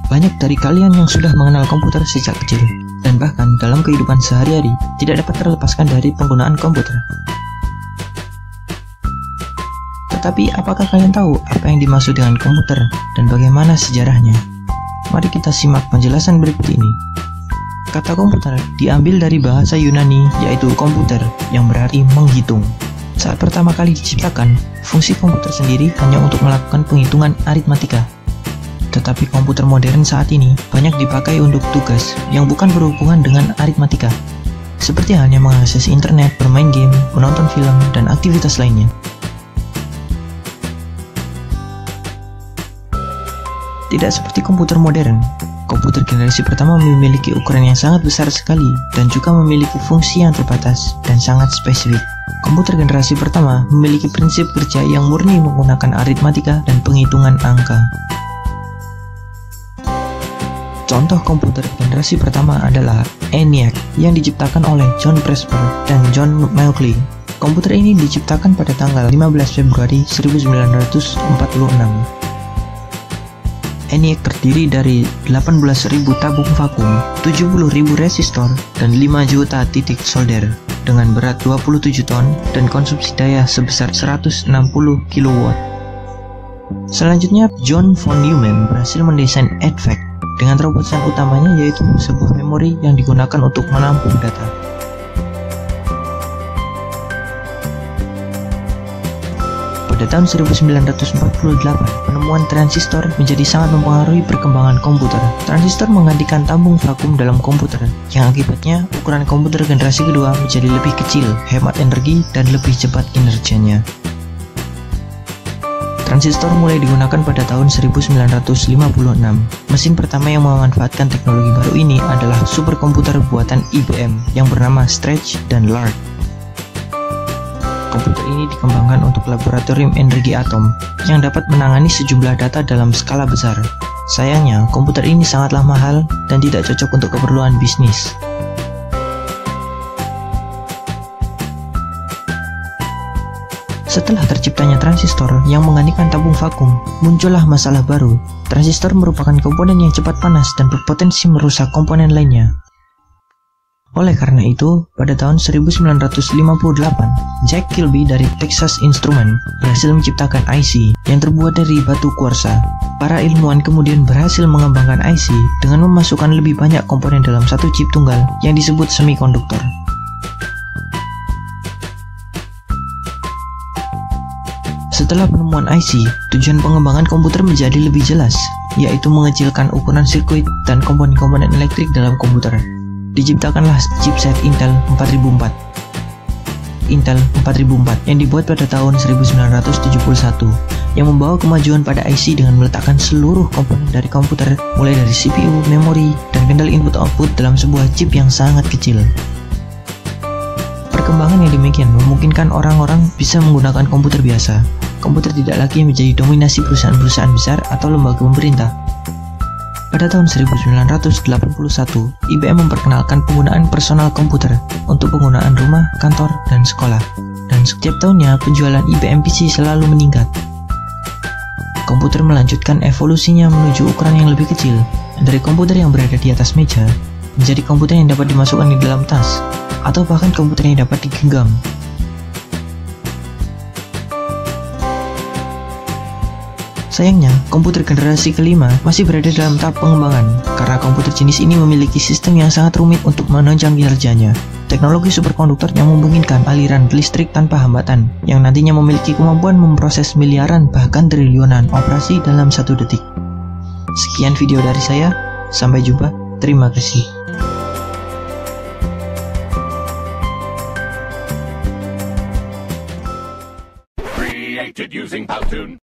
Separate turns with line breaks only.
banyak dari kalian yang sudah mengenal komputer sejak kecil, dan bahkan dalam kehidupan sehari-hari tidak dapat terlepaskan dari penggunaan komputer. Tetapi apakah kalian tahu apa yang dimaksud dengan komputer dan bagaimana sejarahnya? Mari kita simak penjelasan berikut ini. Kata komputer diambil dari bahasa Yunani yaitu komputer yang berarti menghitung. Saat pertama kali diciptakan, fungsi komputer sendiri hanya untuk melakukan penghitungan aritmatika. Tetapi komputer modern saat ini banyak dipakai untuk tugas yang bukan berhubungan dengan aritmatika, seperti halnya mengakses internet, bermain game, menonton film, dan aktivitas lainnya. Tidak seperti komputer modern, komputer generasi pertama memiliki ukuran yang sangat besar sekali dan juga memiliki fungsi yang terbatas dan sangat spesifik. Komputer generasi pertama memiliki prinsip kerja yang murni menggunakan aritmatika dan penghitungan angka. Contoh komputer generasi pertama adalah ENIAC yang diciptakan oleh John Presper dan John Mauchly. Komputer ini diciptakan pada tanggal 15 Februari 1946. ENIAC terdiri dari 18.000 tabung vakum, 70.000 resistor, dan 5 juta titik solder dengan berat 27 ton dan konsumsi daya sebesar 160 kW. Selanjutnya, John von Neumann berhasil mendesain EDVAC dengan terobosan utamanya yaitu sebuah memori yang digunakan untuk menampung data. Pada tahun 1948, penemuan transistor menjadi sangat mempengaruhi perkembangan komputer. Transistor menggantikan tabung vakum dalam komputer, yang akibatnya ukuran komputer generasi kedua menjadi lebih kecil, hemat energi, dan lebih cepat kinerjanya. Transistor mulai digunakan pada tahun 1956. Mesin pertama yang memanfaatkan teknologi baru ini adalah superkomputer buatan IBM yang bernama Stretch dan Lark. Komputer ini dikembangkan untuk laboratorium energi atom yang dapat menangani sejumlah data dalam skala besar. Sayangnya, komputer ini sangatlah mahal dan tidak cocok untuk keperluan bisnis. Setelah terciptanya transistor yang menggantikan tabung vakum, muncullah masalah baru. Transistor merupakan komponen yang cepat panas dan berpotensi merusak komponen lainnya. Oleh karena itu, pada tahun 1958, Jack Kilby dari Texas Instruments berhasil menciptakan IC yang terbuat dari batu kuarsa. Para ilmuwan kemudian berhasil mengembangkan IC dengan memasukkan lebih banyak komponen dalam satu chip tunggal yang disebut semikonduktor. Setelah penemuan IC, tujuan pengembangan komputer menjadi lebih jelas, yaitu mengecilkan ukuran sirkuit dan komponen-komponen elektrik dalam komputer. Diciptakanlah chipset Intel 4004 yang dibuat pada tahun 1971 yang membawa kemajuan pada IC dengan meletakkan seluruh komponen dari komputer mulai dari CPU, memori, dan kendali input-output dalam sebuah chip yang sangat kecil. Perkembangan yang demikian memungkinkan orang-orang bisa menggunakan komputer biasa. Komputer tidak lagi menjadi dominasi perusahaan-perusahaan besar atau lembaga pemerintah. Pada tahun 1981, IBM memperkenalkan penggunaan personal komputer untuk penggunaan rumah, kantor, dan sekolah. Dan setiap tahunnya, penjualan IBM PC selalu meningkat. Komputer melanjutkan evolusinya menuju ukuran yang lebih kecil, dari komputer yang berada di atas meja, menjadi komputer yang dapat dimasukkan di dalam tas, atau bahkan komputer yang dapat digenggam. Sayangnya, komputer generasi kelima masih berada dalam tahap pengembangan karena komputer jenis ini memiliki sistem yang sangat rumit untuk menunjang kinerjanya. Teknologi superkonduktor yang memungkinkan aliran listrik tanpa hambatan, yang nantinya memiliki kemampuan memproses miliaran bahkan triliunan operasi dalam 1 detik. Sekian video dari saya, sampai jumpa, terima kasih.
Created using Powtoon.